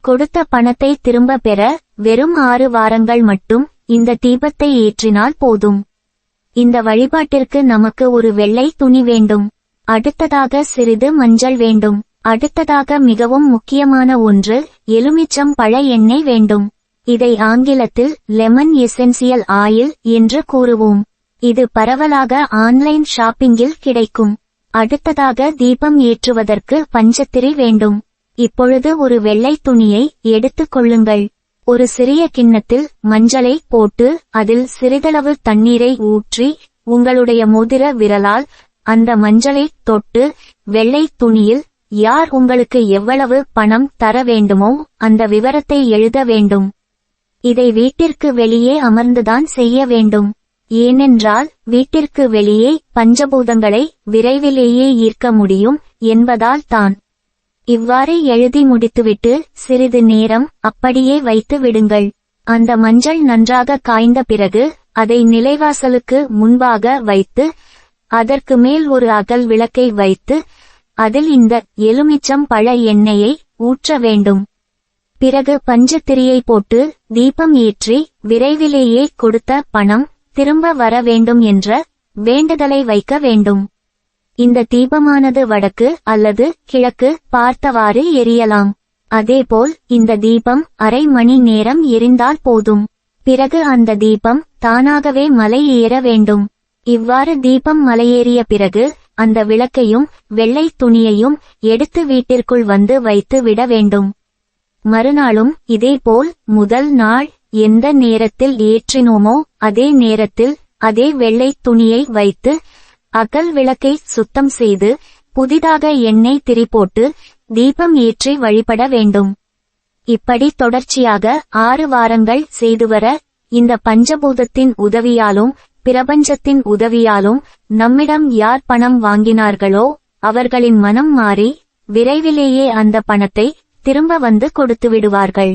கொடுத்த பணத்தை திரும்ப பெற வெறும் 6 வாரங்கள் மட்டும் இந்த தீபத்தை ஏற்றினால் போதும். இந்த வழிபாட்டிற்கு நமக்கு ஒரு வெள்ளை துணி வேண்டும். அடுத்ததாக சிறிது மஞ்சள் வேண்டும். அடுத்ததாக மிகவும் முக்கியமான ஒன்று எலுமிச்சம் பழ எண்ணெய் வேண்டும். இதை ஆங்கிலத்தில் லெமன் எசென்சியல் ஆயில் என்று கூறுவோம். இது பரவலாக ஆன்லைன் ஷாப்பிங்கில் கிடைக்கும். அடுத்ததாக தீபம் ஏற்றுவதற்கு பஞ்சத்திரி வேண்டும். இப்பொழுது ஒரு வெள்ளை துணியை எடுத்துக் கொள்ளுங்கள். ஒரு சிறிய கிண்ணத்தில் மஞ்சளை போட்டு அதில் சிறிதளவு தண்ணீரை ஊற்றி உங்களுடைய மோதிர விரலால் அந்த மஞ்சளை தொட்டு வெள்ளை துணியில் யார் உங்களுக்கு எவ்வளவு பணம் தர வேண்டுமோ அந்த விவரத்தை எழுத வேண்டும். இதை வீட்டிற்கு வெளியே அமர்ந்துதான் செய்ய வேண்டும். ஏனென்றால் வீட்டிற்கு வெளியே பஞ்சபூதங்களை விரைவிலேயே ஈர்க்க முடியும் என்பதால் தான். இவ்வாறு எழுதி முடித்துவிட்டு சிறிது நேரம் அப்படியே வைத்து விடுங்கள். அந்த மஞ்சள் நன்றாக காய்ந்த பிறகு அதை நிலைவாசலுக்கு முன்பாக வைத்து அதற்கு மேல் ஒரு அகல் விளக்கை வைத்து அதில் இந்த எலுமிச்சம் பழ எண்ணெயை ஊற்ற வேண்டும். பிறகு பஞ்சத்திரியை போட்டு தீபம் ஏற்றி விரைவிலேயே கொடுத்த பணம் திரும்ப வர வேண்டும் என்ற வேண்டுதலை வைக்க வேண்டும். இந்த தீபமானது வடக்கு அல்லது கிழக்கு பார்த்தவாறு எரியலாம். அதேபோல் இந்த தீபம் அரை மணி நேரம் எரிந்தால் போதும். பிறகு அந்த தீபம் தானாகவே மலை ஏற வேண்டும். இவ்வாறு தீபம் மலையேறிய பிறகு அந்த விளக்கையும் வெள்ளை துணியையும் எடுத்து வீட்டிற்குள் வந்து வைத்து விட வேண்டும். மறுநாளும் இதேபோல் முதல் நாள் எந்த நேரத்தில் ஏற்றினோமோ அதே நேரத்தில் அதே வெள்ளை துணியை வைத்து அகல் விளக்கை சுத்தம் செய்து புதிதாக எண்ணெய் திரி போட்டு தீபம் ஏற்றி வழிபட வேண்டும். இப்படி தொடர்ச்சியாக 6 வாரங்கள் செய்துவர இந்த பஞ்சபூதத்தின் உதவியாலும் பிரபஞ்சத்தின் உதவியாலும் நம்மிடம் யார் பணம் வாங்கினார்களோ அவர்களின் மனம் மாறி விரைவிலேயே அந்த பணத்தை திரும்ப வந்து கொடுத்து விடுவார்கள்.